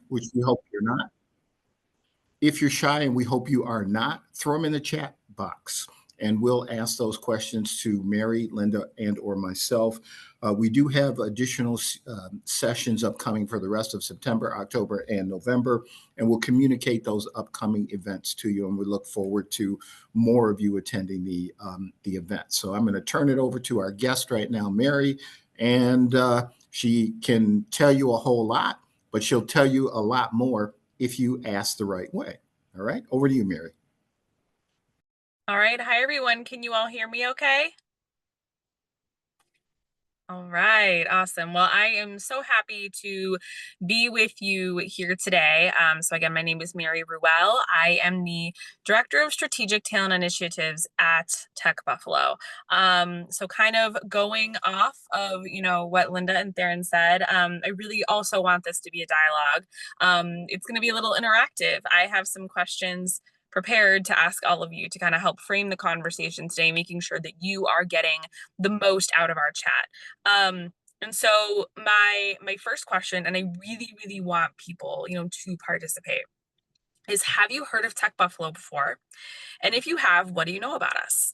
which we hope you're not. If you're shy, and we hope you are not, throw them in the chat box and we'll ask those questions to Mary, Linda, and or myself. We do have additional sessions upcoming for the rest of September, October, and November, and we'll communicate those upcoming events to you, and we look forward to more of you attending the event. So I'm going to turn it over to our guest right now, Mary, and she can tell you a whole lot, but she'll tell you a lot more if you ask the right way. All right, over to you, Mary. All right. Hi, everyone. Can you all hear me okay? All right. Awesome. Well, I am so happy to be with you here today. So again, my name is Mary Ruel. I am the Director of Strategic Talent Initiatives at Tech Buffalo. So kind of going off of, what Linda and Theron said, I really also want this to be a dialogue. It's going to be a little interactive. I have some questions prepared to ask all of you to kind of help frame the conversation today, making sure that you are getting the most out of our chat. And so my first question, and I really, really want people, to participate, is have you heard of Tech Buffalo before? And if you have, what do you know about us?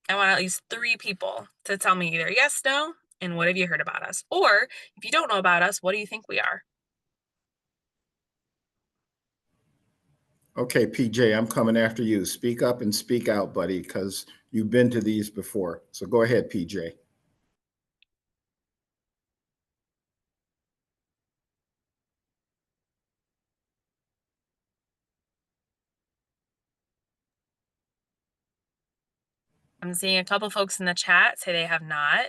I want at least 3 people to tell me either yes, no, and what have you heard about us? Or if you don't know about us, what do you think we are? Okay, PJ, I'm coming after you. Speak up and speak out, buddy, because you've been to these before. So go ahead, PJ. I'm seeing a couple folks in the chat say they have not.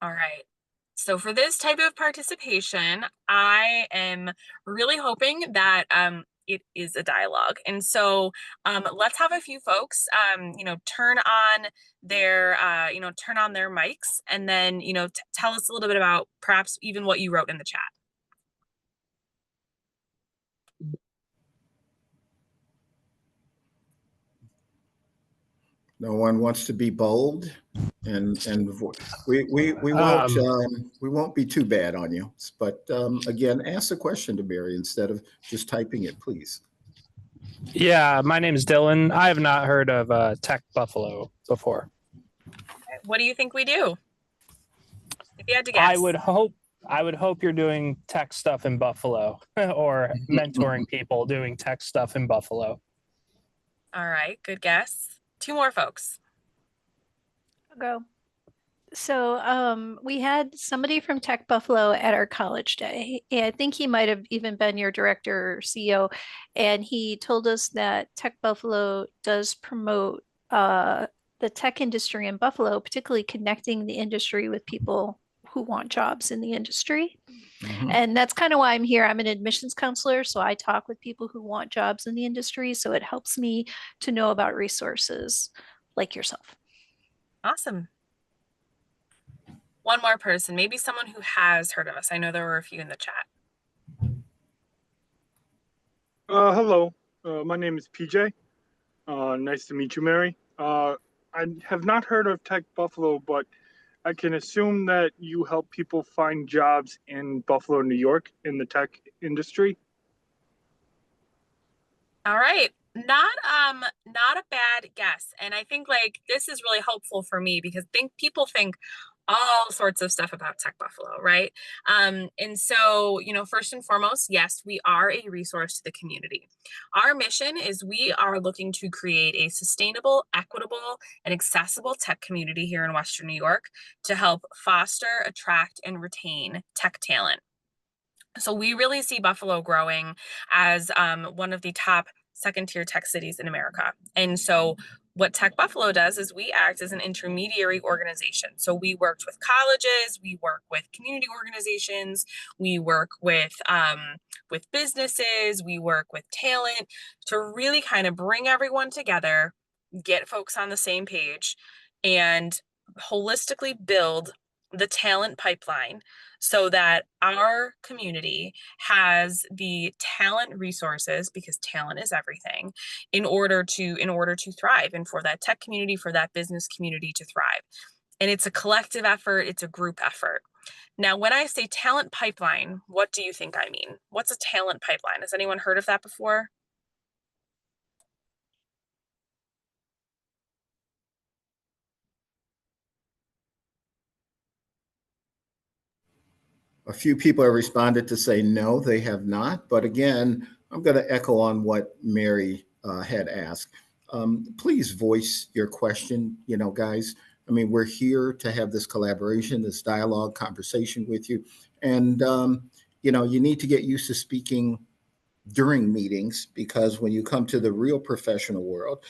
All right. So for this type of participation, I am really hoping that it is a dialogue. And so let's have a few folks, turn on their, turn on their mics, and then, tell us a little bit about perhaps even what you wrote in the chat. No one wants to be bold, and we won't be too bad on you. But again, ask the question to Barry instead of just typing it, please. Yeah, my name is Dylan. I have not heard of Tech Buffalo before. What do you think we do? If you had to guess. I would hope you're doing tech stuff in Buffalo or mentoring people doing tech stuff in Buffalo. All right, good guess. 2 more folks. I'll go. So we had somebody from Tech Buffalo at our college day. And I think he might have even been your director or CEO. And he told us that Tech Buffalo does promote the tech industry in Buffalo, particularly connecting the industry with people who want jobs in the industry. And that's kind of why I'm here. I'm an admissions counselor, so I talk with people who want jobs in the industry. So it helps me to know about resources like yourself. Awesome. One more person, maybe someone who has heard of us. I know there were a few in the chat. Hello, my name is PJ. Nice to meet you, Mary. I have not heard of Tech Buffalo, but I can assume that you help people find jobs in Buffalo, New York, in the tech industry. All right. Not a bad guess. And I think this is really helpful for me because people think all sorts of stuff about Tech Buffalo, right? And so, first and foremost, yes, we are a resource to the community. Our mission is we are looking to create a sustainable, equitable, and accessible tech community here in Western New York to help foster, attract, and retain tech talent. So we really see Buffalo growing as one of the top 2nd-tier tech cities in America. And so what Tech Buffalo does is we act as an intermediary organization. So we worked with colleges, we work with community organizations, we work with businesses, we work with talent to really kind of bring everyone together, get folks on the same page, and holistically build the talent pipeline so that our community has the talent resources, because talent is everything, in order to thrive, and for that tech community, for that business community to thrive. And it's a collective effort, it's a group effort. Now, when I say talent pipeline, what do you think I mean? What's a talent pipeline? Has anyone heard of that before? A few people have responded to say no, they have not. But again, I'm going to echo on what Mary had asked. Please voice your question, guys. I mean, we're here to have this collaboration, this dialogue, conversation with you. And, you need to get used to speaking during meetings, because when you come to the real professional world,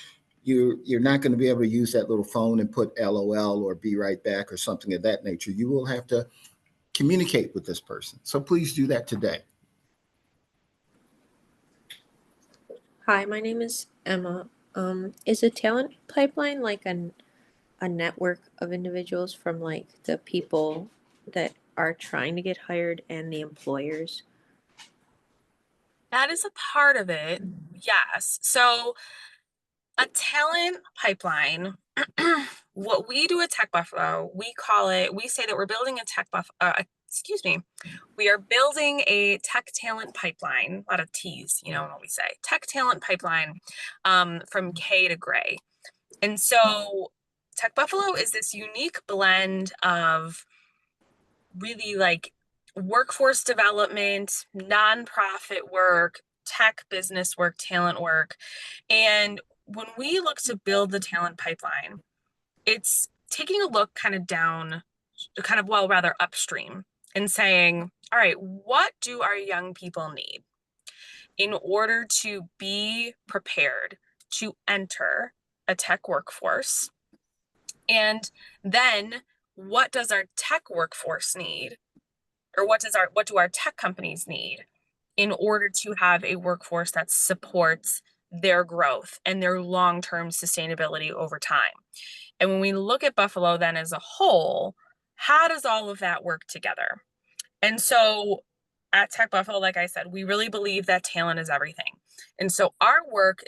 you're not going to be able to use that little phone and put LOL or be right back or something of that nature. You will have to communicate with this person. So please do that today. Hi, my name is Emma. Is a talent pipeline like a network of individuals from like the people that are trying to get hired and the employers? That is a part of it, yes. So a talent pipeline, what we do at Tech Buffalo, we say that we're building a we are building a tech talent pipeline, a lot of T's, what we say, tech talent pipeline, from K to gray. And so Tech Buffalo is this unique blend of really like workforce development, nonprofit work, tech business work, talent work. And when we look to build the talent pipeline, it's taking a look rather upstream, and saying, all right, what do our young people need in order to be prepared to enter a tech workforce? And then what does our tech workforce need? Or what do our tech companies need in order to have a workforce that supports their growth and their long-term sustainability over time? And when we look at Buffalo then as a whole, how does all of that work together? And so at Tech Buffalo, like I said, we really believe that talent is everything. And so our work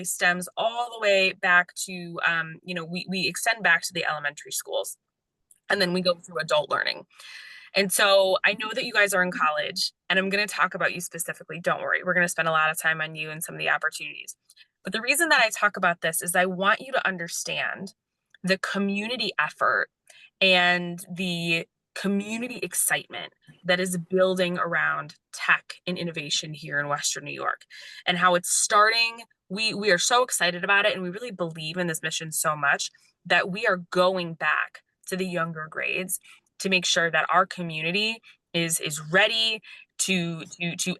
stems all the way back to, we extend back to the elementary schools, and then we go through adult learning. And so I know that you guys are in college, and I'm going to talk about you specifically. Don't worry. We're going to spend a lot of time on you and some of the opportunities. But the reason that I talk about this is I want you to understand the community effort and the community excitement that is building around tech and innovation here in Western New York, and how it's starting. We are so excited about it, and we really believe in this mission so much that we are going back to the younger grades to make sure that our community is ready to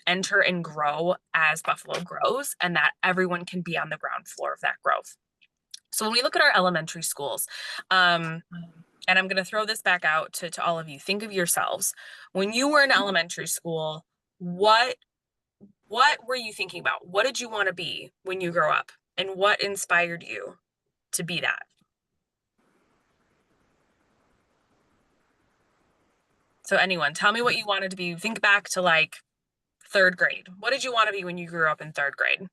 enter and grow as Buffalo grows, and that everyone can be on the ground floor of that growth. So when we look at our elementary schools, and I'm going to throw this back out to all of you, think of yourselves. When you were in elementary school, what were you thinking about? What did you want to be when you grow up? And what inspired you to be that? So anyone, tell me what you wanted to be. Think back to like 3rd grade. What did you want to be when you grew up in 3rd grade?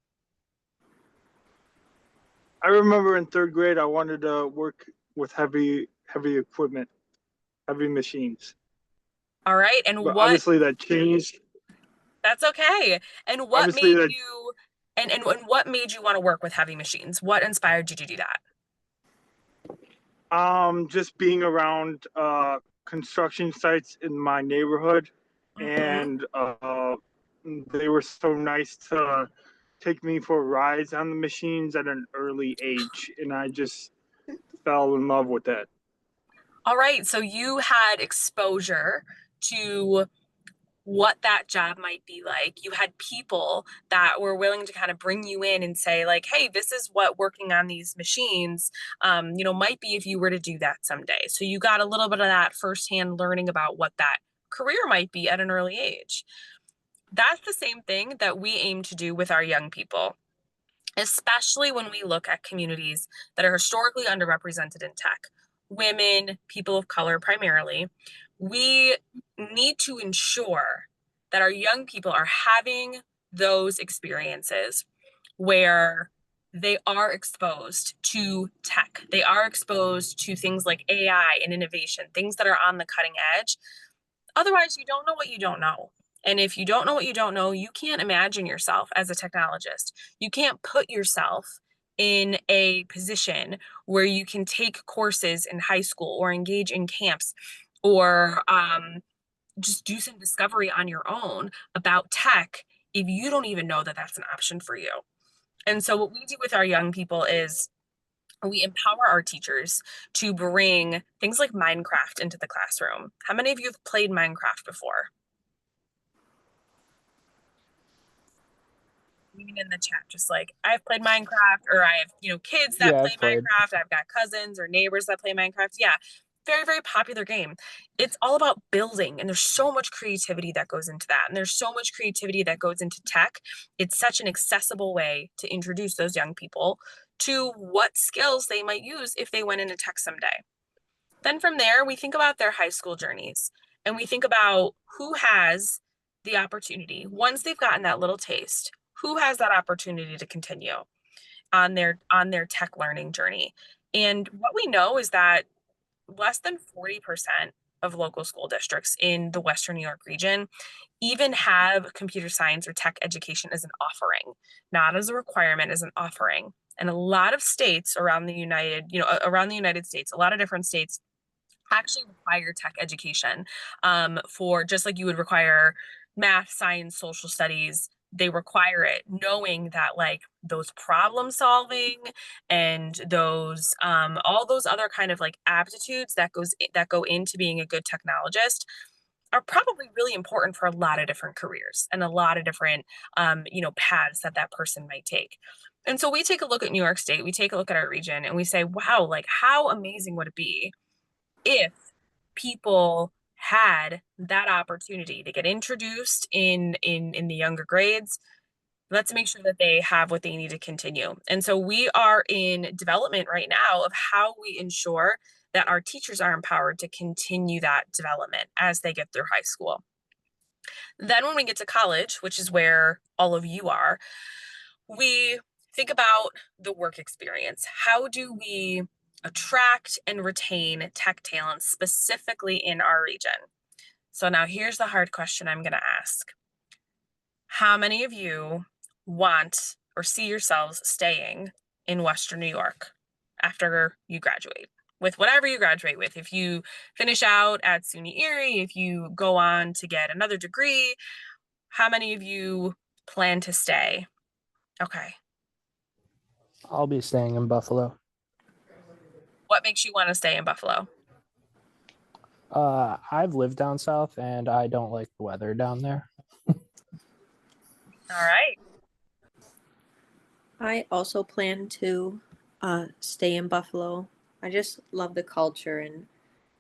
I remember in 3rd grade, I wanted to work with heavy equipment, heavy machines. All right. And but what? Obviously that changed. That's okay. And what Obviously made you, and what made you want to work with heavy machines? What inspired you to do that? Just being around construction sites in my neighborhood, Mm-hmm. and they were so nice to take me for rides on the machines at an early age, and I just fell in love with that. All right. So you had exposure to what that job might be like. You had people that were willing to kind of bring you in and say like, hey, this is what working on these machines, might be if you were to do that someday. So you got a little bit of that firsthand learning about what that career might be at an early age. That's the same thing that we aim to do with our young people, especially when we look at communities that are historically underrepresented in tech. women, people of color primarily, we need to ensure that our young people are having those experiences where they are exposed to tech. They are exposed to things like AI and innovation, things that are on the cutting edge. Otherwise, you don't know what you don't know. And if you don't know what you don't know, you can't imagine yourself as a technologist. You can't put yourself in a position where you can take courses in high school or engage in camps or just do some discovery on your own about tech if you don't even know that that's an option for you. And so what we do with our young people is we empower our teachers to bring things like Minecraft into the classroom. How many of you have played Minecraft before? Even in the chat, just like I've played Minecraft, or I have, kids that Yeah, play I've played. Minecraft. I've got cousins or neighbors that play Minecraft. Yeah, very, very popular game. It's all about building, and there's so much creativity that goes into that. And there's so much creativity that goes into tech. It's such an accessible way to introduce those young people to what skills they might use if they went into tech someday. Then from there, we think about their high school journeys, and we think about who has the opportunity once they've gotten that little taste, who has that opportunity to continue on their tech learning journey. And what we know is that less than 40% of local school districts in the Western New York region even have computer science or tech education as an offering, not as a requirement, as an offering. And a lot of states around the United States, a lot of different states actually require tech education for just like you would require math, science, social studies. They require it knowing that like those problem solving and those all those other kind of like aptitudes that go into being a good technologist are probably really important for a lot of different careers and a lot of different paths that person might take. And so we take a look at New York State, we take a look at our region, and we say, wow, like how amazing would it be if people had that opportunity to get introduced in the younger grades. Let's make sure that they have what they need to continue. And so we are in development right now of how we ensure that our teachers are empowered to continue that development as they get through high school. Then when we get to college, which is where all of you are, we think about the work experience. How do we attract and retain tech talent specifically in our region? So now here's the hard question I'm going to ask. How many of you want or see yourselves staying in Western New York after you graduate? With whatever you graduate with, if you finish out at SUNY Erie, if you go on to get another degree, how many of you plan to stay? Okay. I'll be staying in Buffalo. What makes you want to stay in Buffalo? I've lived down south and I don't like the weather down there. All right. I also plan to stay in Buffalo. I just love the culture, and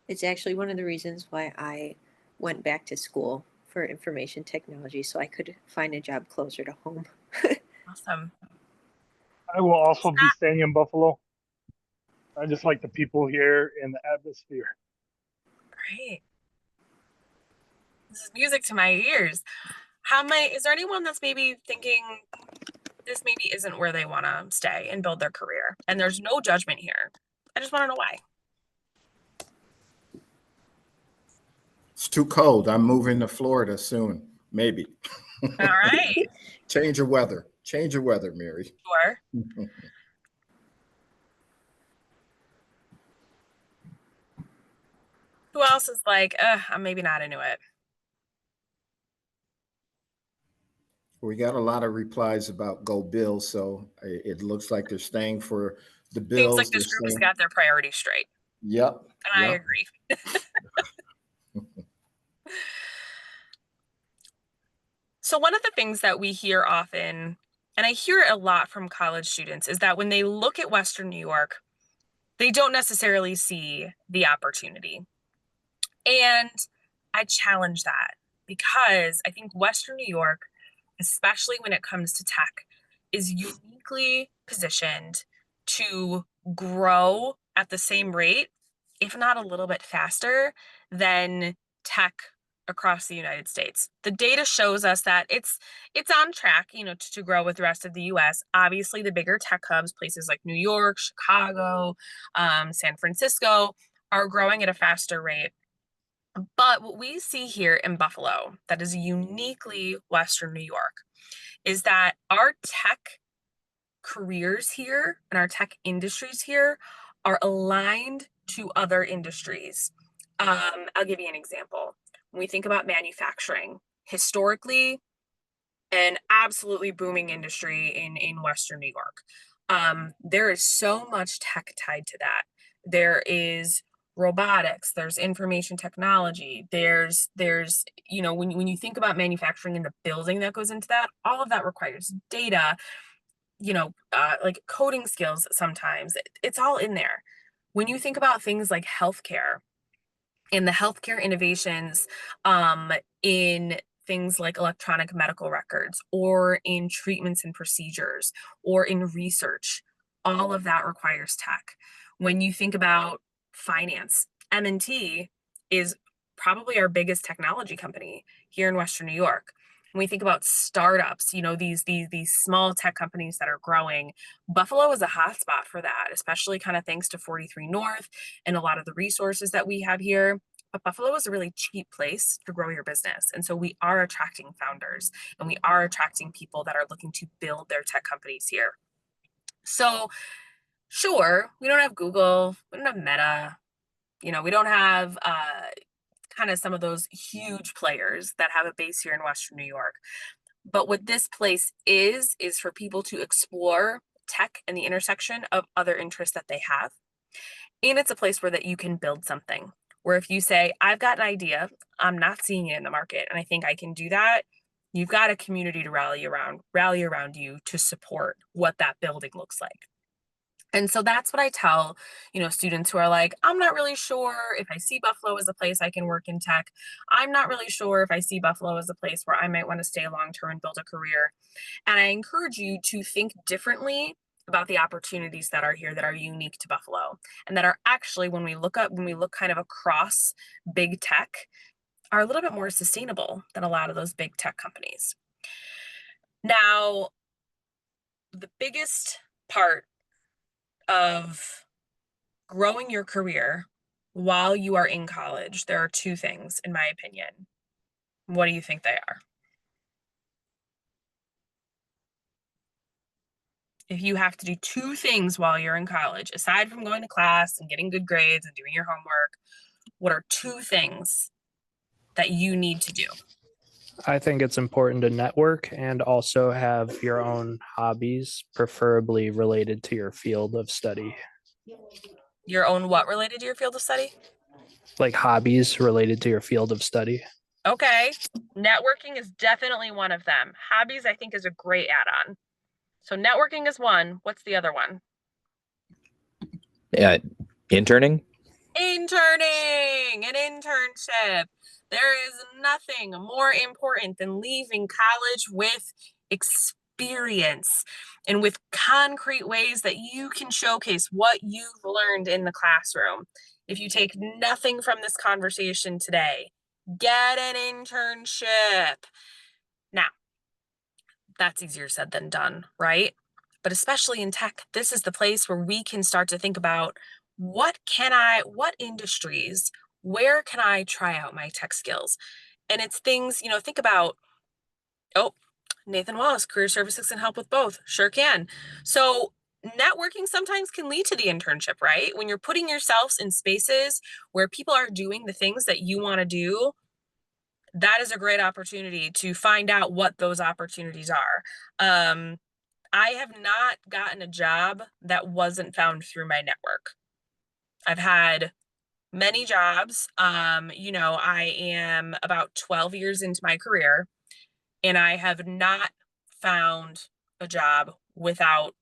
it's actually one of the reasons why I went back to school for information technology, so I could find a job closer to home. Awesome. I will also be staying in Buffalo. I just like the people here and the atmosphere. Great. This is music to my ears. Is there anyone that's maybe thinking this maybe isn't where they want to stay and build their career? And there's no judgment here. I just want to know why. It's too cold. I'm moving to Florida soon. Maybe. All right. Change your weather. Change your weather, Mary. Sure. Who else is like, I'm maybe not into it? We got a lot of replies about Go Bills, so it looks like they're staying for the Bills. Seems like this group has got their priorities straight. Yep. And I agree. So one of the things that we hear often, and I hear it a lot from college students, is that when they look at Western New York, they don't necessarily see the opportunity. And I challenge that because I think Western New York, especially when it comes to tech, is uniquely positioned to grow at the same rate if not a little bit faster than tech across the United States. The data shows us that it's on track, to grow with the rest of the US. Obviously, the bigger tech hubs, places like New York, Chicago, San Francisco, are growing at a faster rate. But what we see here in Buffalo that is uniquely Western New York is that our tech careers here and our tech industries here are aligned to other industries. I'll give you an example. When we think about manufacturing, historically, an absolutely booming industry in Western New York. There is so much tech tied to that. There is robotics, there's information technology, there's when you think about manufacturing and the building that goes into that, all of that requires data, like coding skills sometimes. It's all in there. When you think about things like healthcare and the healthcare innovations in things like electronic medical records or in treatments and procedures or in research, all of that requires tech. When you think about finance, M&T is probably our biggest technology company here in Western New York. When we think about startups, these small tech companies that are growing, Buffalo is a hotspot for that, especially kind of thanks to 43 North and a lot of the resources that we have here. But Buffalo is a really cheap place to grow your business. And so we are attracting founders and we are attracting people that are looking to build their tech companies here. So sure, we don't have Google, we don't have Meta, we don't have kind of some of those huge players that have a base here in Western New York. But what this place is for people to explore tech and the intersection of other interests that they have. And it's a place where that you can build something, where if you say, I've got an idea, I'm not seeing it in the market, and I think I can do that, you've got a community to rally around you to support what that building looks like. And so that's what I tell, students who are like, I'm not really sure if I see Buffalo as a place I can work in tech. I'm not really sure if I see Buffalo as a place where I might want to stay long-term and build a career. And I encourage you to think differently about the opportunities that are here that are unique to Buffalo and that are actually, when we look kind of across big tech, are a little bit more sustainable than a lot of those big tech companies. Now, the biggest part of growing your career while you are in college, there are two things, in my opinion. What do you think they are? If you have to do two things while you're in college, aside from going to class and getting good grades and doing your homework, what are two things that you need to do? I think it's important to network and also have your own hobbies, preferably related to your field of study. Your own what related to your field of study? Like hobbies related to your field of study. Okay. Networking is definitely one of them. Hobbies, I think, is a great add-on. So networking is one. What's the other one? Yeah, interning. Interning, an internship. There is nothing more important than leaving college with experience and with concrete ways that you can showcase what you've learned in the classroom. If you take nothing from this conversation today, get an internship. Now, that's easier said than done, right? But especially in tech, this is the place where we can start to think about what industries, where can I try out my tech skills? And it's things, think about, Nathan Wallace, career services and help with both. Sure can. So networking sometimes can lead to the internship, right? When you're putting yourselves in spaces where people are doing the things that you want to do, that is a great opportunity to find out what those opportunities are. I have not gotten a job that wasn't found through my network. I've had many jobs. I am about 12 years into my career, and I have not found a job without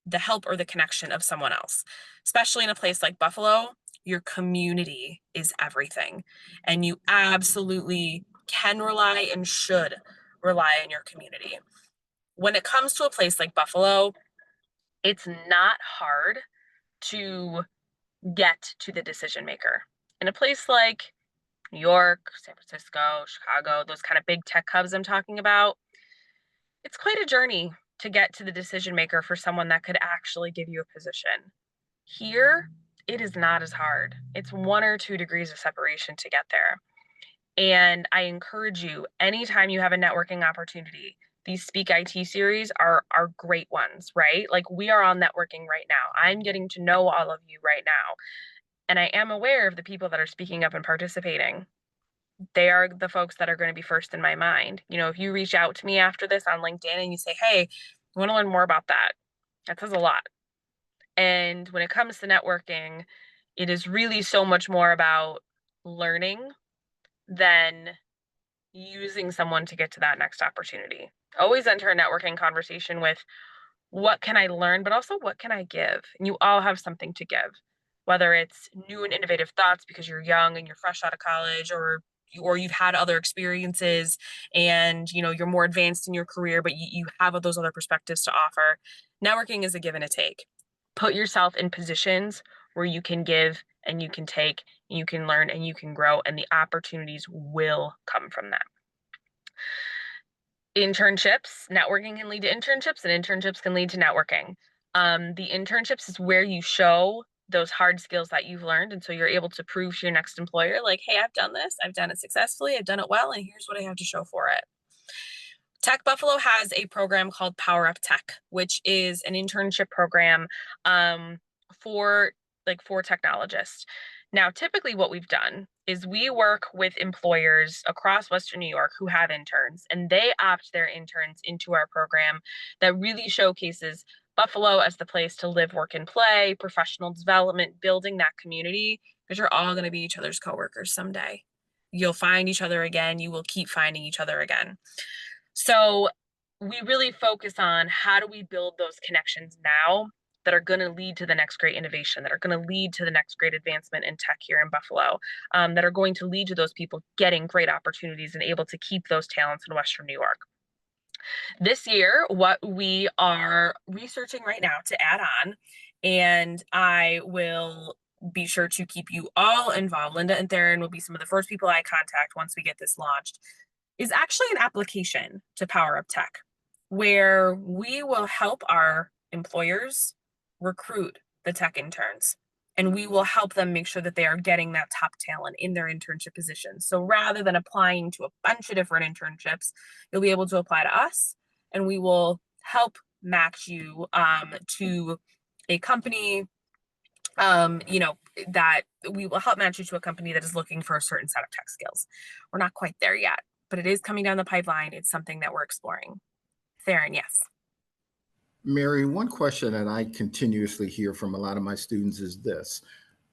the help or the connection of someone else. Especially in a place like Buffalo, your community is everything. And you absolutely can rely and should rely on your community. When it comes to a place like Buffalo, it's not hard to get to the decision maker. In a place like New York, San Francisco, Chicago, those kind of big tech hubs I'm talking about, it's quite a journey to get to the decision maker for someone that could actually give you a position. Here, it is not as hard. It's 1 or 2 degrees of separation to get there. And I encourage you, anytime you have a networking opportunity, these Speak IT series are great ones, right? Like we are all networking right now. I'm getting to know all of you right now. And I am aware of the people that are speaking up and participating. They are the folks that are going to be first in my mind. You know, if you reach out to me after this on LinkedIn and you say, hey, I want to learn more about that, that says a lot. And when it comes to networking, it is really so much more about learning than using someone to get to that next opportunity. Always enter a networking conversation with what can I learn, but also what can I give? And you all have something to give, whether it's new and innovative thoughts because you're young and you're fresh out of college, or you've had other experiences and you're more advanced in your career, but you have those other perspectives to offer. Networking is a give and a take. Put yourself in positions where you can give and you can take, and you can learn and you can grow, and the opportunities will come from that. Internships, networking can lead to internships, and internships can lead to networking. The internships is where you show those hard skills that you've learned, and so you're able to prove to your next employer, like, hey, I've done this, I've done it successfully, I've done it well, and here's what I have to show for it. Tech Buffalo has a program called Power Up Tech, which is an internship program for technologists. Now, typically what we've done is we work with employers across Western New York who have interns, and they opt their interns into our program that really showcases Buffalo as the place to live, work, and play, professional development, building that community, because you're all going to be each other's coworkers someday. You'll find each other again. You will keep finding each other again. So we really focus on how do we build those connections now that are going to lead to the next great innovation, that are going to lead to the next great advancement in tech here in Buffalo, that are going to lead to those people getting great opportunities and able to keep those talents in Western New York. This year, what we are researching right now to add on, and I will be sure to keep you all involved, Linda and Theron will be some of the first people I contact once we get this launched, is actually an application to Power Up Tech, where we will help our employers recruit the tech interns, and we will help them make sure that they are getting that top talent in their internship positions. So rather than applying to a bunch of different internships, you'll be able to apply to us, and we will help match you to a company, that we will help match you to a company that is looking for a certain set of tech skills. We're not quite there yet, but it is coming down the pipeline. It's something that we're exploring. Theron, yes. Mary, one question that I continuously hear from a lot of my students is this: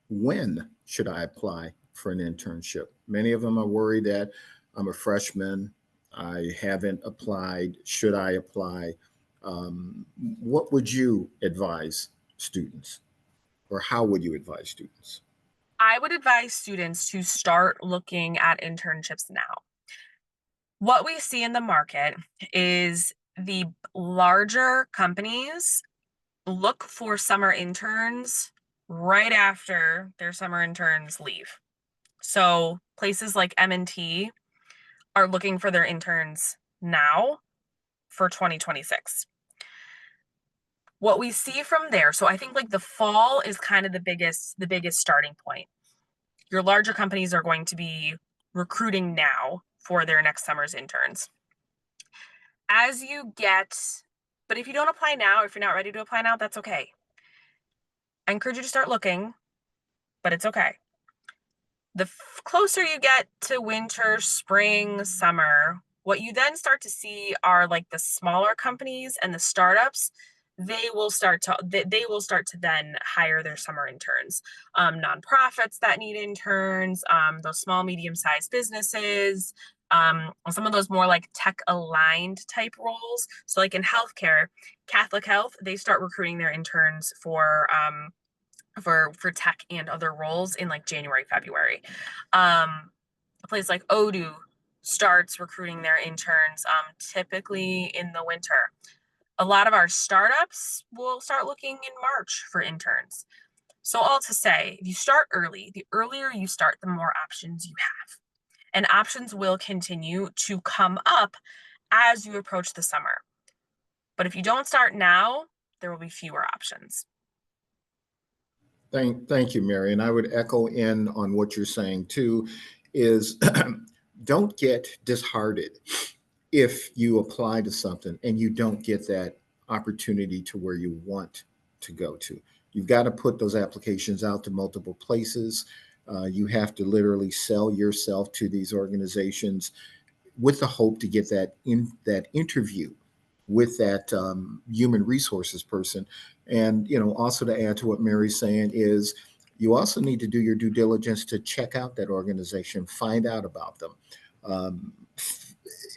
when should I apply for an internship? Many of them are worried that I'm a freshman, I haven't applied, should I apply? What would you advise students, or how would you advise students? I would advise students to start looking at internships now. What we see in the market is the larger companies look for summer interns right after their summer interns leave. So places like M&T are looking for their interns now for 2026. What we see from there, so I think like the fall is kind of the biggest starting point. Your larger companies are going to be recruiting now for their next summer's interns. As you get, but if you don't apply now, if you're not ready to apply now, that's okay. I encourage you to start looking, but it's okay. The closer you get to winter, spring, summer, what you then start to see are like the smaller companies and the startups. They will start to then hire their summer interns. Nonprofits that need interns, those small, medium-sized businesses, some of those more like tech aligned type roles. So like in healthcare, Catholic Health, they start recruiting their interns for tech and other roles in like January, February. A place like Odoo starts recruiting their interns typically in the winter. A lot of our startups will start looking in March for interns. So all to say, if you start early, the earlier you start, the more options you have. And options will continue to come up as you approach the summer. But if you don't start now, there will be fewer options. Thank you, Mary. And I would echo in on what you're saying too, is don't get disheartened if you apply to something and you don't get that opportunity to where you want to go to. You've got to put those applications out to multiple places. You have to literally sell yourself to these organizations with the hope to get that interview with that human resources person. And also to add to what Mary's saying is, you also need to do your due diligence to check out that organization, find out about them.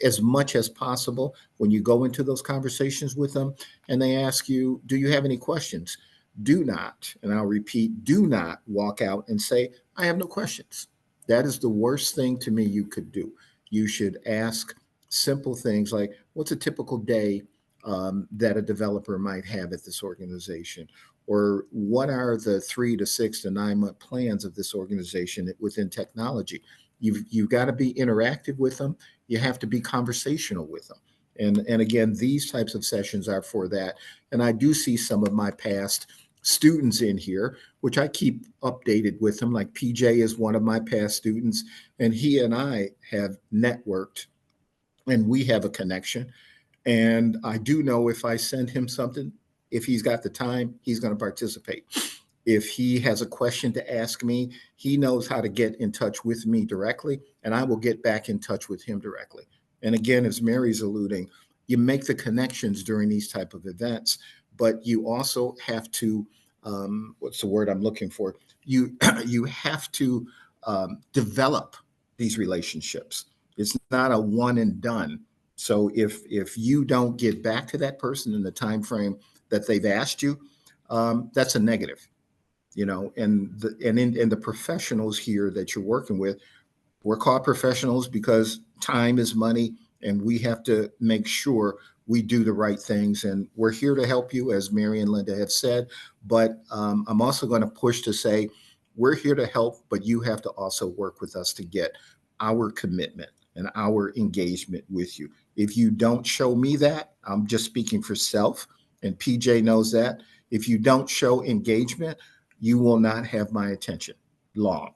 As much as possible when you go into those conversations with them and they ask you, do you have any questions? Do not, and I'll repeat, do not walk out and say, I have no questions. That is the worst thing to me you could do. You should ask simple things like, what's a typical day that a developer might have at this organization? Or what are the 3 to 6 to 9 month plans of this organization within technology? You've got to be interactive with them. You have to be conversational with them. And again, these types of sessions are for that. And I do see some of my past students in here, which I keep updated with them. Like PJ is one of my past students, and he and I have networked and we have a connection. And I do know if I send him something, if he's got the time, he's going to participate. If he has a question to ask me, he knows how to get in touch with me directly, and I will get back in touch with him directly. And again, as Mary's alluding, you make the connections during these type of events, but you also have to, what's the word I'm looking for? You have to develop these relationships. It's not a one and done. So if you don't get back to that person in the time frame that they've asked you, that's a negative. And the professionals here that you're working with, we're called professionals because time is money, and we have to make sure we do the right things. And we're here to help you, as Mary and Linda have said. But I'm also going to push to say, we're here to help, but you have to also work with us to get our commitment and our engagement with you. If you don't show me that, I'm just speaking for self, and PJ knows that. If you don't show engagement, you will not have my attention long.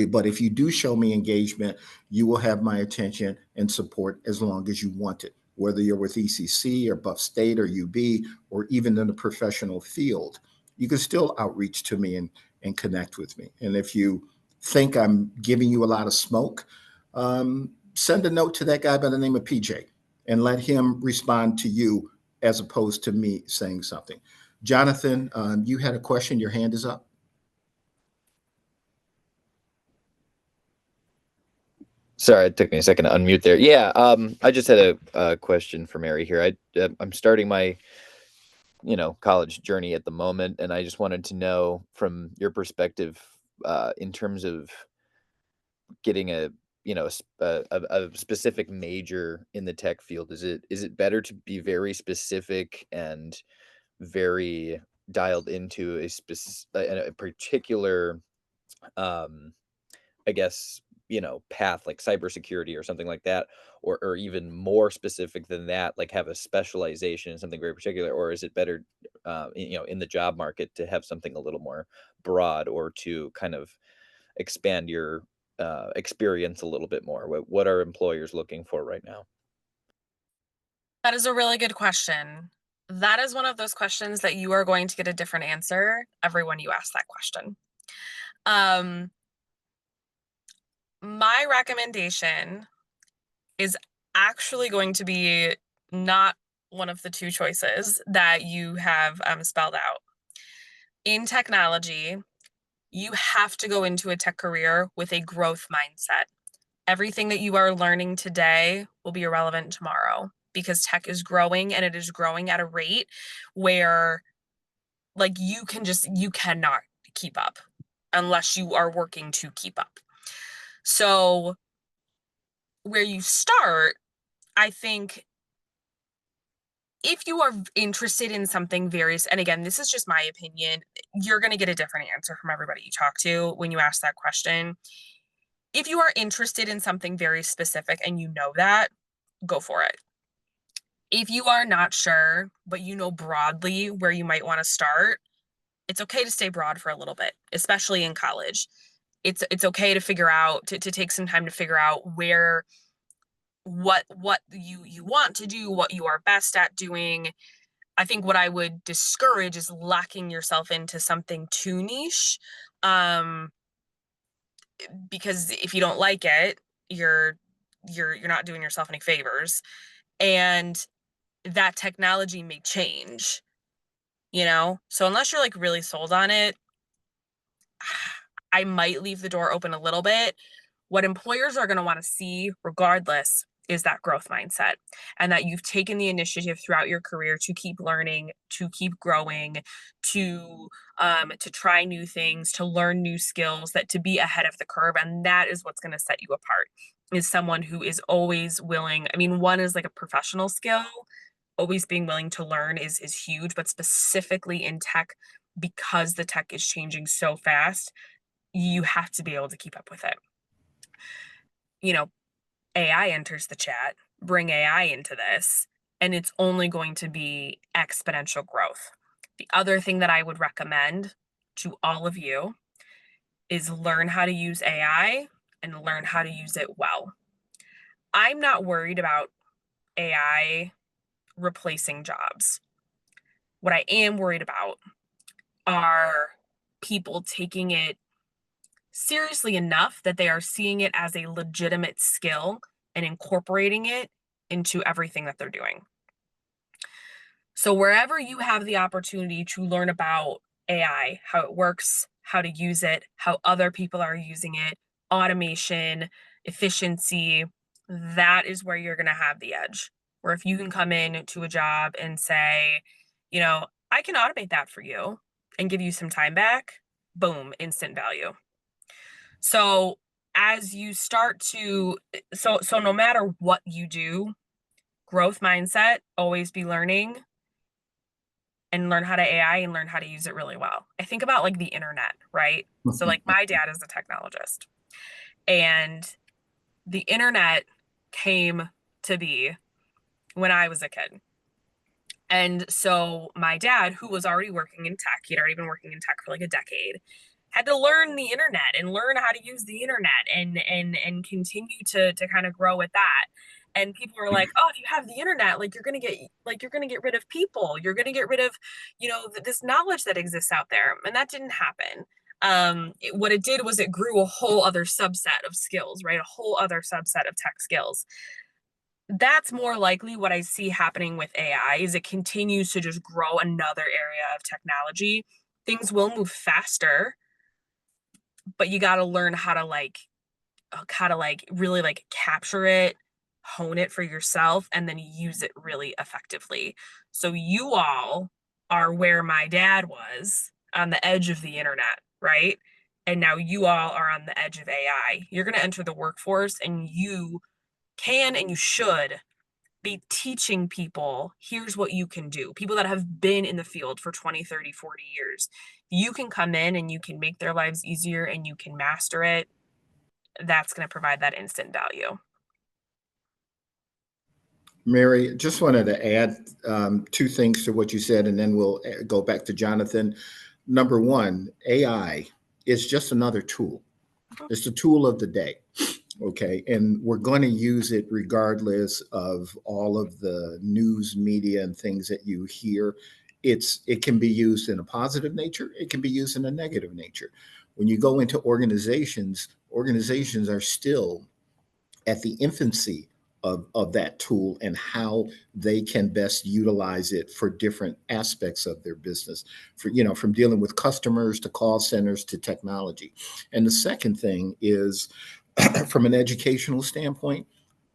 But if you do show me engagement, you will have my attention and support as long as you want it, whether you're with ECC or Buff State or UB, or even in the professional field. You can still outreach to me and connect with me. And if you think I'm giving you a lot of smoke, send a note to that guy by the name of PJ and let him respond to you as opposed to me saying something. Jonathan, you had a question. Your hand is up. Sorry, it took me a second to unmute there. Yeah, I just had a question for Mary here. I'm starting my, college journey at the moment, and I just wanted to know from your perspective, in terms of getting a specific major in the tech field. Is it better to be very specific and very dialed into a particular, I guess, path like cybersecurity or something like that, or even more specific than that, like have a specialization in something very particular? Or is it better, in the job market to have something a little more broad, or to kind of expand your experience a little bit more? What are employers looking for right now? That is a really good question. That is one of those questions that you are going to get a different answer everyone you ask that question. My recommendation is actually going to be not one of the two choices that you have spelled out. In technology, you have to go into a tech career with a growth mindset. Everything that you are learning today will be irrelevant tomorrow, because tech is growing, and it is growing at a rate where you cannot keep up unless you are working to keep up. So where you start, I think, if you are interested in something and again, this is just my opinion, you're going to get a different answer from everybody you talk to when you ask that question. If you are interested in something very specific and you know that, go for it. If you are not sure, but you know broadly where you might want to start, it's okay to stay broad for a little bit, especially in college. It's okay to figure out, to take some time to figure out what you want to do, what you are best at doing. I think what I would discourage is locking yourself into something too niche. Because if you don't like it, you're not doing yourself any favors. And that technology may change, So unless you're like really sold on it, I might leave the door open a little bit. What employers are going to want to see regardless is that growth mindset, and that you've taken the initiative throughout your career to keep learning, to keep growing, to try new things, to learn new skills, that to be ahead of the curve. And that is what's going to set you apart, is someone who is always willing. I mean, one is like a professional skill. Always being willing to learn is huge, but specifically in tech, because the tech is changing so fast, you have to be able to keep up with it. AI enters the chat, bring AI into this, and it's only going to be exponential growth. The other thing that I would recommend to all of you is learn how to use AI and learn how to use it well. I'm not worried about AI replacing jobs. What I am worried about are people taking it seriously enough that they are seeing it as a legitimate skill and incorporating it into everything that they're doing. So wherever you have the opportunity to learn about AI, how it works, how to use it, how other people are using it, automation, efficiency, that is where you're going to have the edge. Where if you can come in to a job and say, I can automate that for you and give you some time back, boom, instant value. So as you start to, so no matter what you do, growth mindset, always be learning, and learn how to AI and learn how to use it really well. I think about like the internet, right? So like my dad is a technologist, and the internet came to be when I was a kid. And so my dad, who was already working in tech, he'd already been working in tech for like a decade, had to learn the internet and learn how to use the internet and continue to kind of grow with that. And people are like, oh, if you have the internet, like you're gonna get rid of people. You're gonna get rid of, this knowledge that exists out there. And that didn't happen. What it did was it grew a whole other subset of skills, right? A whole other subset of tech skills. That's more likely what I see happening with AI, is it continues to just grow another area of technology. Things will move faster, but you got to learn how to really like capture it, hone it for yourself, and then use it really effectively. So you all are where my dad was, on the edge of the internet, right? And now you all are on the edge of AI. You're going to enter the workforce, and you can and you should be teaching people, here's what you can do. People that have been in the field for 20, 30, 40 years. You can come in and you can make their lives easier and you can master it. That's going to provide that instant value. Mary, just wanted to add two things to what you said, and then we'll go back to Jonathan. Number one, AI is just another tool. It's the tool of the day. Okay. And we're going to use it regardless of all of the news media and things that you hear. It can be used in a positive nature. It can be used in a negative nature. When you go into organizations are still at the infancy of that tool and how they can best utilize it for different aspects of their business, from dealing with customers to call centers to technology. And the second thing is, from an educational standpoint,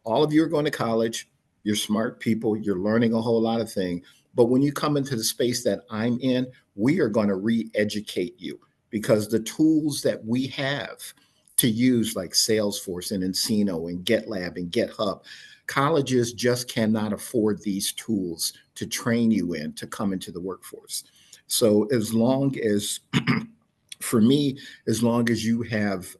all of you are going to college, you're smart people, you're learning a whole lot of things. But when you come into the space that I'm in, we are going to re-educate you, because the tools that we have to use like Salesforce and Encino and GitLab and GitHub. Colleges just cannot afford these tools to train you in to come into the workforce. So as long as, for me, as long as you have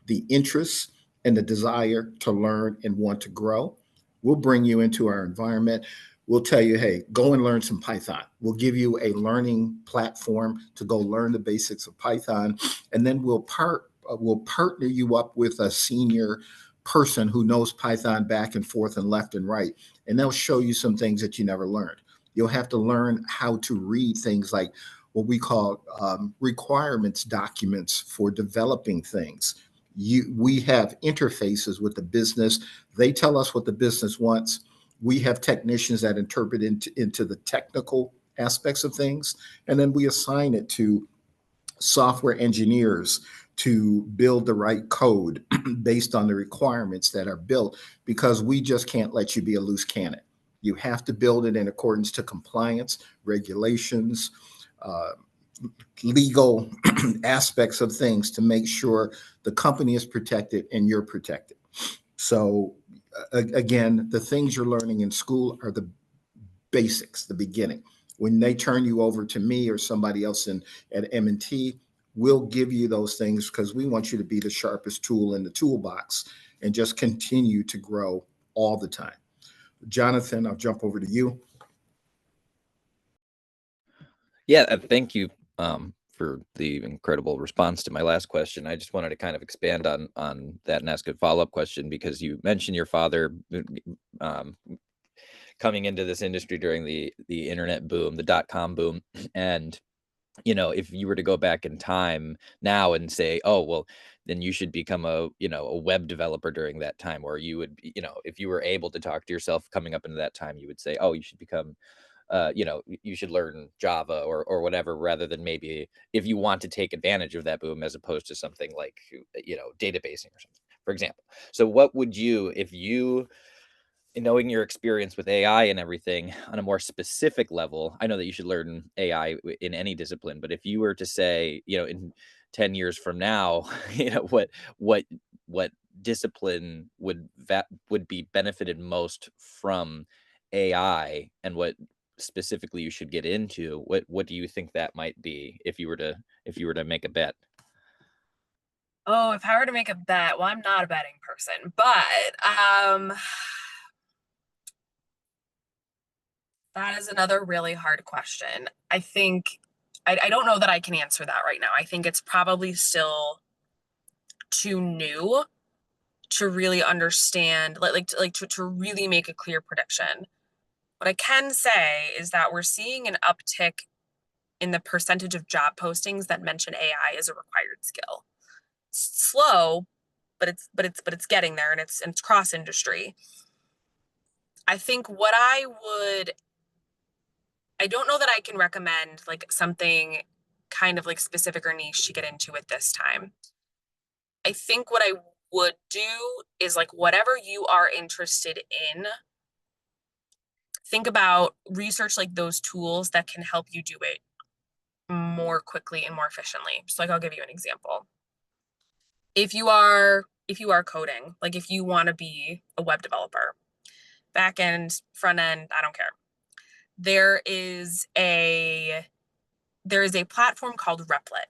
the interest and the desire to learn and want to grow, we'll bring you into our environment. We'll tell you, hey, go and learn some Python. We'll give you a learning platform to go learn the basics of Python, and then we'll partner you up with a senior person who knows Python back and forth and left and right, and they'll show you some things that you never learned. You'll have to learn how to read things like what we call requirements documents for developing things. We have interfaces with the business. They tell us what the business wants. We have technicians that interpret into the technical aspects of things, and then we assign it to software engineers to build the right code based on the requirements that are built, because we just can't let you be a loose cannon. You have to build it in accordance to compliance, regulations, legal aspects of things to make sure the company is protected and you're protected. So again, the things you're learning in school are the basics, the beginning. When they turn you over to me or somebody else at M&T, we'll give you those things because we want you to be the sharpest tool in the toolbox and just continue to grow all the time. Jonathan, I'll jump over to you. Yeah, thank you for the incredible response to my last question. I just wanted to kind of expand on that and ask a follow-up question, because you mentioned your father coming into this industry during the internet boom, the .com boom, and if you were to go back in time now and say, oh, well, then you should become a web developer during that time, or you would, if you were able to talk to yourself coming up into that time, you would say, oh, you should become you should learn Java or whatever, rather than maybe if you want to take advantage of that boom, as opposed to something like, databasing or something, for example. So what would you, if you, knowing your experience with AI and everything on a more specific level, I know that you should learn AI in any discipline, but if you were to say, in 10 years from now, what discipline would be benefited most from AI, and what specifically you should get into, what do you think that might be if you were to make a bet? Oh, if I were to make a bet, well, I'm not a betting person, but that is another really hard question. I think I don't know that I can answer that right now. I think it's probably still too new to really understand, to really make a clear prediction. What I can say is that we're seeing an uptick in the percentage of job postings that mention AI as a required skill. It's slow, but it's getting there, and it's cross industry. I think I don't know that I can recommend like something kind of like specific or niche to get into at this time. I think what I would do is like whatever you are interested in, think about research like those tools that can help you do it more quickly and more efficiently. So like I'll give you an example. If you are coding, like if you want to be a web developer, back end, front end, I don't care. There is a platform called Replit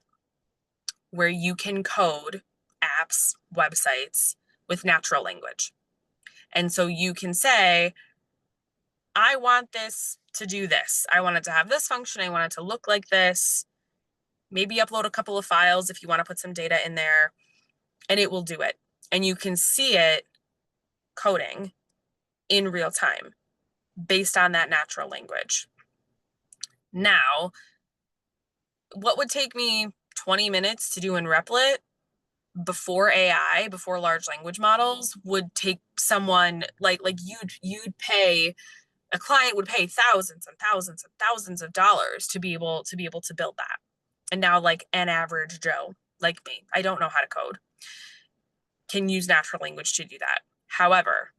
where you can code apps, websites with natural language. And so you can say, I want this to do this. I want it to have this function. I want it to look like this. Maybe upload a couple of files if you want to put some data in there, and it will do it. And you can see it coding in real time based on that natural language. Now, what would take me 20 minutes to do in Replit before AI, before large language models, would take someone like you'd pay, a client would pay thousands and thousands and thousands of dollars to be able to build that. And now like an average Joe like me, I don't know how to code, can use natural language to do that. However,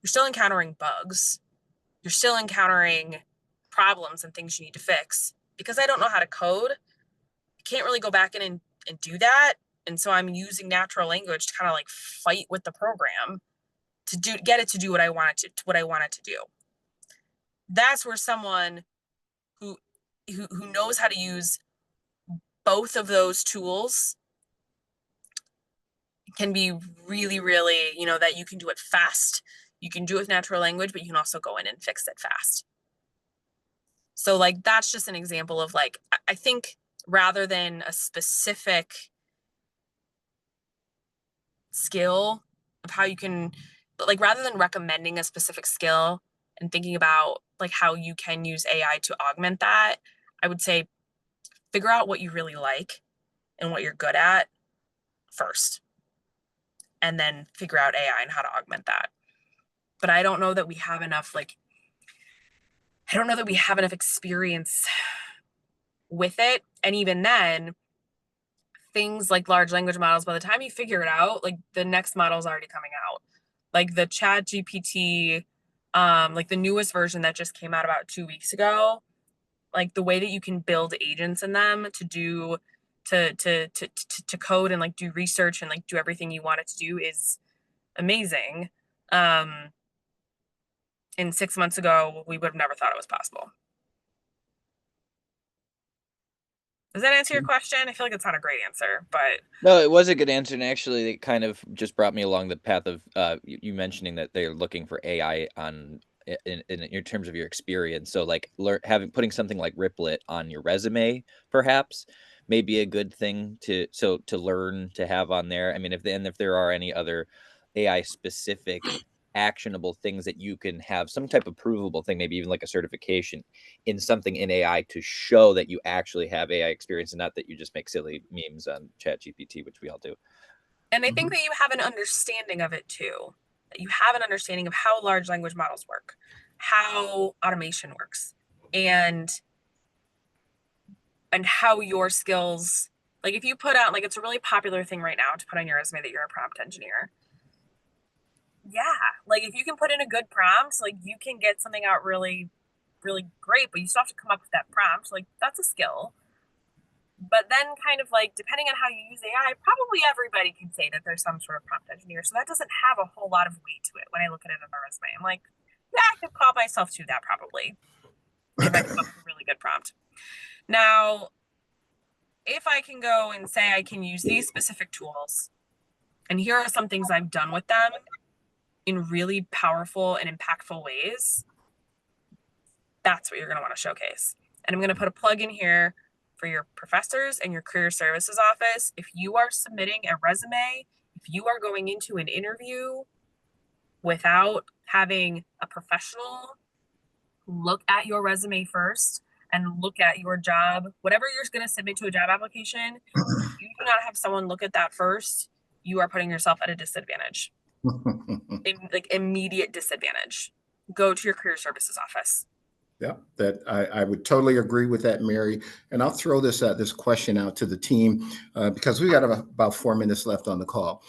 you're still encountering bugs. You're still encountering problems and things you need to fix. Because I don't know how to code, I can't really go back in and do that. And so I'm using natural language to kind of like fight with the program to get it to do what I want it to do. That's where someone who knows how to use both of those tools can be really, really, that you can do it fast. You can do it with natural language, but you can also go in and fix it fast. So like, that's just an example of like, I think rather than a specific skill of how you can, like, rather than recommending a specific skill and thinking about like how you can use AI to augment that, I would say figure out what you really like and what you're good at first, and then figure out AI and how to augment that. But I don't know that we have enough, experience with it. And even then, things like large language models, by the time you figure it out, like the next model is already coming out. Like the ChatGPT, like the newest version that just came out about 2 weeks ago, like the way that you can build agents in them to code and like do research and like do everything you want it to do is amazing. And 6 months ago, we would have never thought it was possible. Does that answer your question? I feel like it's not a great answer, but No, it was a good answer, and actually, it kind of just brought me along the path of you mentioning that they're looking for AI in your terms of your experience. So, like, putting something like Riplet on your resume, perhaps, may be a good thing to learn to have on there. I mean, if there are any other AI specific actionable things that you can have some type of provable thing, maybe even like a certification in something in AI to show that you actually have AI experience and not that you just make silly memes on ChatGPT, which we all do. And I think that you have an understanding of it too. That you have an understanding of how large language models work, how automation works, and how your skills, like if you put out, like it's a really popular thing right now to put on your resume that you're a prompt engineer. Yeah, like if you can put in a good prompt, like you can get something out really, really great, but you still have to come up with that prompt. Like that's a skill. But then kind of like, depending on how you use AI, probably everybody can say that there's some sort of prompt engineer. So that doesn't have a whole lot of weight to it when I look at it on my resume. I'm like, yeah, I could call myself to that probably if I come up with a really good prompt. Now, if I can go and say I can use these specific tools, and here are some things I've done with them in really powerful and impactful ways, that's what you're going to want to showcase. And I'm going to put a plug in here for your professors and your career services office. If you are submitting a resume, if you are going into an interview without having a professional look at your resume first and look at your job, whatever you're going to submit to a job application, if you do not have someone look at that first, you are putting yourself at a disadvantage. Like immediate disadvantage. Go to your career services office. Yeah, that I would totally agree with that, Mary. And I'll throw this question out to the team because we got about 4 minutes left on the call.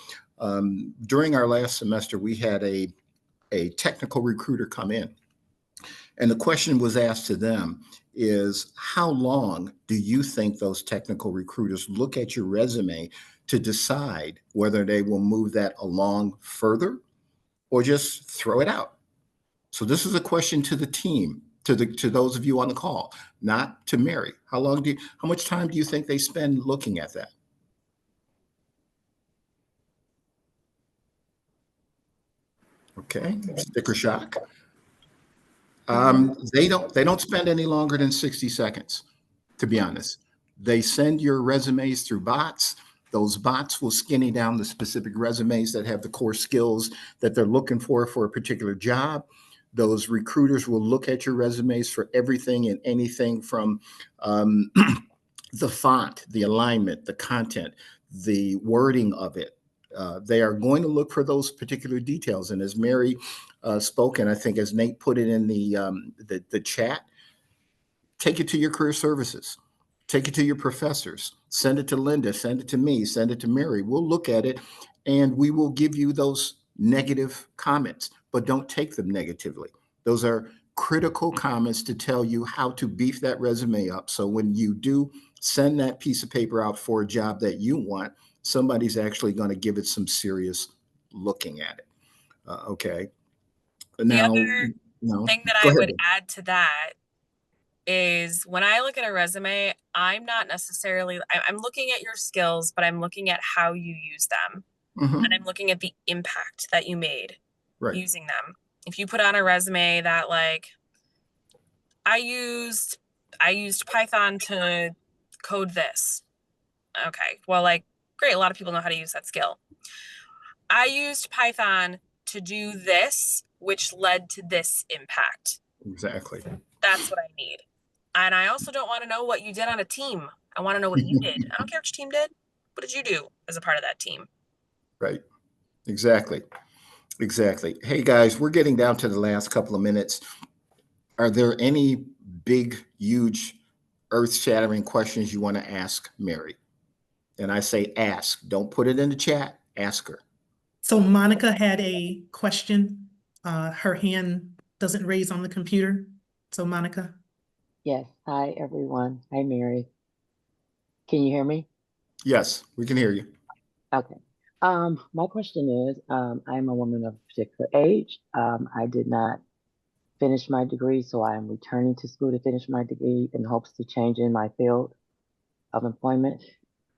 During our last semester, we had a technical recruiter come in, and the question was asked to them is, how long do you think those technical recruiters look at your resume to decide whether they will move that along further or just throw it out? So this is a question to the team, to those of you on the call, not to Mary. How much time do you think they spend looking at that? Okay, sticker shock. They don't spend any longer than 60 seconds, to be honest. They send your resumes through bots. Those bots will skinny down the specific resumes that have the core skills that they're looking for a particular job. Those recruiters will look at your resumes for everything and anything from the font, the alignment, the content, the wording of it. They are going to look for those particular details. And as Mary spoke, and I think as Nate put it in the chat, take it to your career services. Take it to your professors. Send it to Linda. Send it to me. Send it to Mary. We'll look at it, and we will give you those negative comments, but don't take them negatively. Those are critical comments to tell you how to beef that resume up. So when you do send that piece of paper out for a job that you want, somebody's actually going to give it some serious looking at it. Okay. Now, other thing that go I ahead, would Deb. add to that is when I look at a resume, I'm not necessarily, I'm looking at your skills, but I'm looking at how you use them. Mhm. And I'm looking at the impact that you made Right. using them. If you put on a resume that like, I used Python to code this. Okay. Well, like, great. A lot of people know how to use that skill. I used Python to do this, which led to this impact. Exactly. That's what I need. And I also don't want to know what you did on a team. I want to know what you did. I don't care what your team did. What did you do as a part of that team? Right. Exactly. Exactly. Hey guys, we're getting down to the last couple of minutes. Are there any big, huge, earth-shattering questions you want to ask Mary? And I say ask. Don't put it in the chat. Ask her. So Monica had a question. Her hand doesn't raise on the computer. So Monica. Yes. Hi, everyone. Hi, Mary. Can you hear me? Yes, we can hear you. Okay. My question is, I'm a woman of a particular age. I did not finish my degree, so I am returning to school to finish my degree in hopes to change in my field of employment.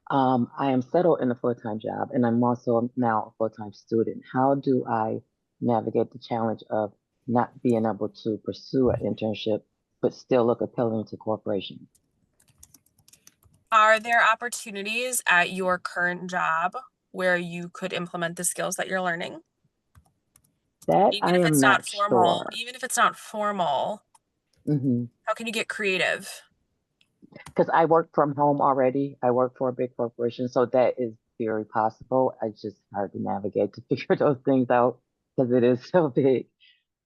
I am settled in a full-time job, and I'm also now a full-time student. How do I navigate the challenge of not being able to pursue an internship, but still look appealing to corporations? Are there opportunities at your current job where you could implement the skills that you're learning? That Even I if am it's not not formal, sure. even if it's not formal, how can you get creative? Because I work from home already. I work for a big corporation, so that is very possible. It's just hard to navigate to figure those things out because it is so big.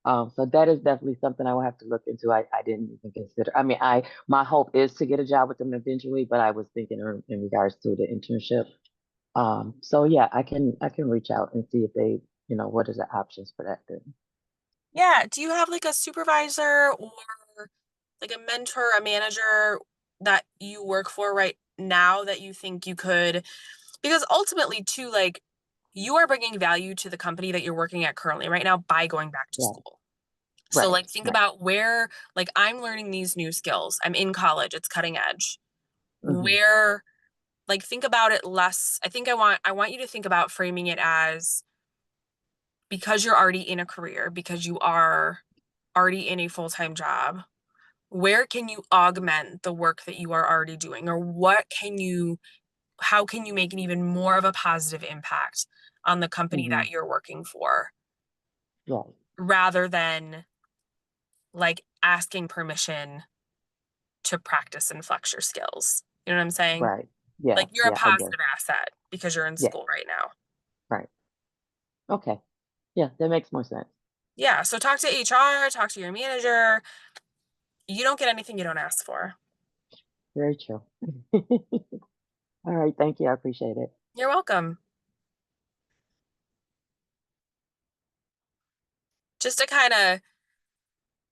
So that is definitely something I will have to look into. I didn't even consider. I mean, my hope is to get a job with them eventually, but I was thinking in regards to the internship. So yeah, I can reach out and see if they, what are the options for that then. Yeah. Do you have like a supervisor or like a mentor, a manager that you work for right now that you think you could? Because ultimately, too, like you are bringing value to the company that you're working at currently right now by going back to Yeah. school. So Right. like think Right. about where, like I'm learning these new skills. I'm in college, it's cutting edge. Mhm. Where, like think about it less. I want you to think about framing it as, because you're already in a career, because you are already in a full-time job, where can you augment the work that you are already doing? Or how can you make an even more of a positive impact on the company Mhm. that you're working for, Right. rather than like asking permission to practice and flex your skills? You know what I'm saying? Right. Yeah. Like you're a Yeah. I guess. positive asset because you're in Yeah. school right now. Right. Okay. Yeah, that makes more sense. Yeah. So talk to HR, talk to your manager. You don't get anything you don't ask for. Very true. All right. Thank you. I appreciate it. You're welcome. Just to kind of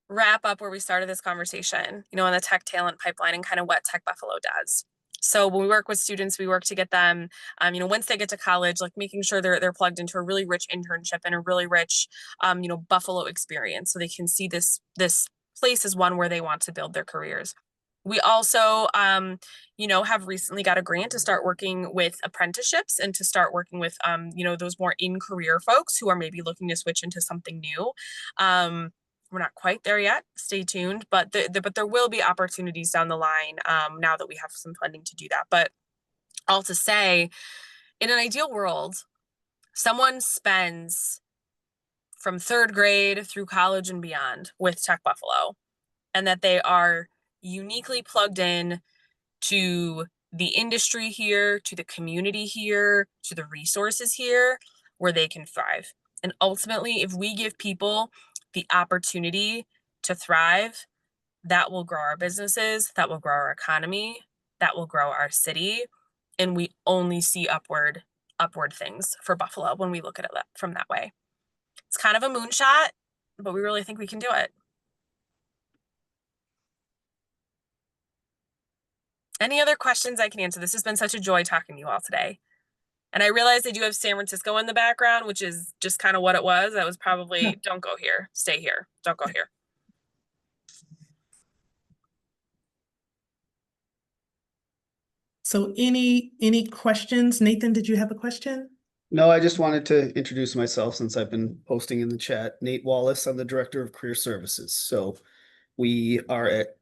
wrap up where we started this conversation, on the tech talent pipeline and kind of what Tech Buffalo does. So when we work with students, we work to get them, once they get to college, like making sure they're plugged into a really rich internship and a really rich, Buffalo experience, so they can see this place as one where they want to build their careers. We also, have recently got a grant to start working with apprenticeships and to start working with, those more in-career folks who are maybe looking to switch into something new. We're not quite there yet. Stay tuned, but there will be opportunities down the line now that we have some funding to do that. But all to say, in an ideal world, someone spends from third grade through college and beyond with Tech Buffalo, and that they are uniquely plugged in to the industry here, to the community here, to the resources here, where they can thrive. And ultimately, if we give people the opportunity to thrive, that will grow our businesses, that will grow our economy, that will grow our city. And we only see upward things for Buffalo when we look at it from that way. It's kind of a moonshot, but we really think we can do it. Any other questions I can answer? This has been such a joy talking to you all today. And I realize they do have San Francisco in the background, which is just kind of what it was. That was probably, don't go here, stay here, don't go here. So any questions? Nathan, did you have a question? No, I just wanted to introduce myself since I've been posting in the chat. Nate Wallace, I'm the Director of Career Services. So we are at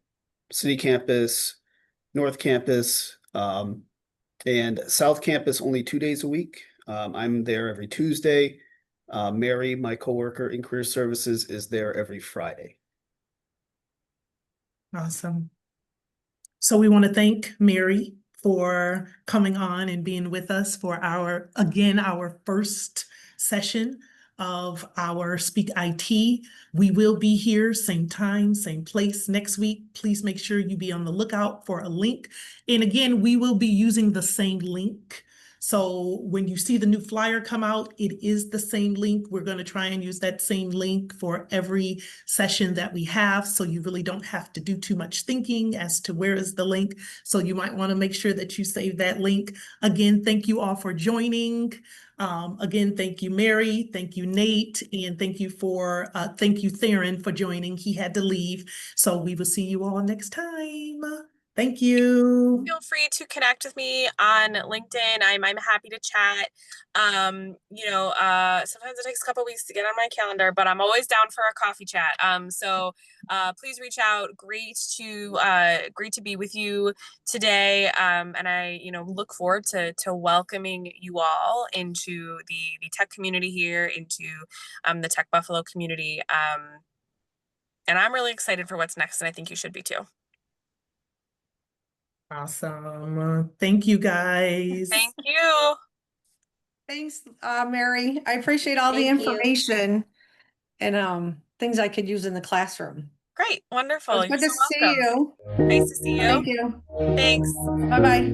City Campus, North Campus, and South Campus only 2 days a week. I'm there every Tuesday. Mary, my coworker in Career Services, is there every Friday. Awesome. So we want to thank Mary for coming on and being with us for our first session of our Speak IT. We will be here same time, same place next week. Please make sure you be on the lookout for a link. And again, we will be using the same link. So when you see the new flyer come out, it is the same link. We're going to try and use that same link for every session that we have. So you really don't have to do too much thinking as to where is the link. So you might want to make sure that you save that link. Again, thank you all for joining. Again, thank you, Mary. Thank you, Nate. And thank you Theron for joining. He had to leave. So we will see you all next time. Thank you. Feel free to connect with me on LinkedIn. I'm happy to chat. Sometimes it takes a couple weeks to get on my calendar, but I'm always down for a coffee chat. So please reach out. Great to be with you today. And I, look forward to welcoming you all into the tech community here, into the Tech Buffalo community. And I'm really excited for what's next, and I think you should be too. Awesome. Thank you, guys. Thank you. Thanks, Mary. I appreciate all the Thank you. information and things I could use in the classroom. Great. Wonderful. It's good You're to so see welcome. you. Nice to see you. Thank you. Thanks. Bye-bye.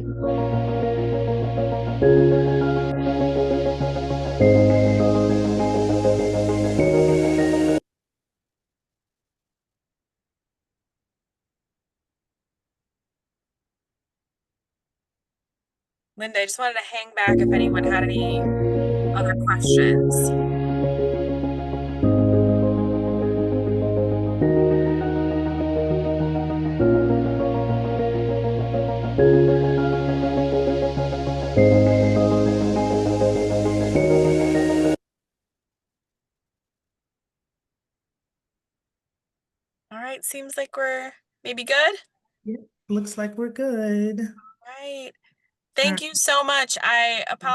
Linda, I just wanted to hang back if anyone had any other questions. All right, seems like we're maybe good. Looks like we're good. Right. Thank you so much. I apologize.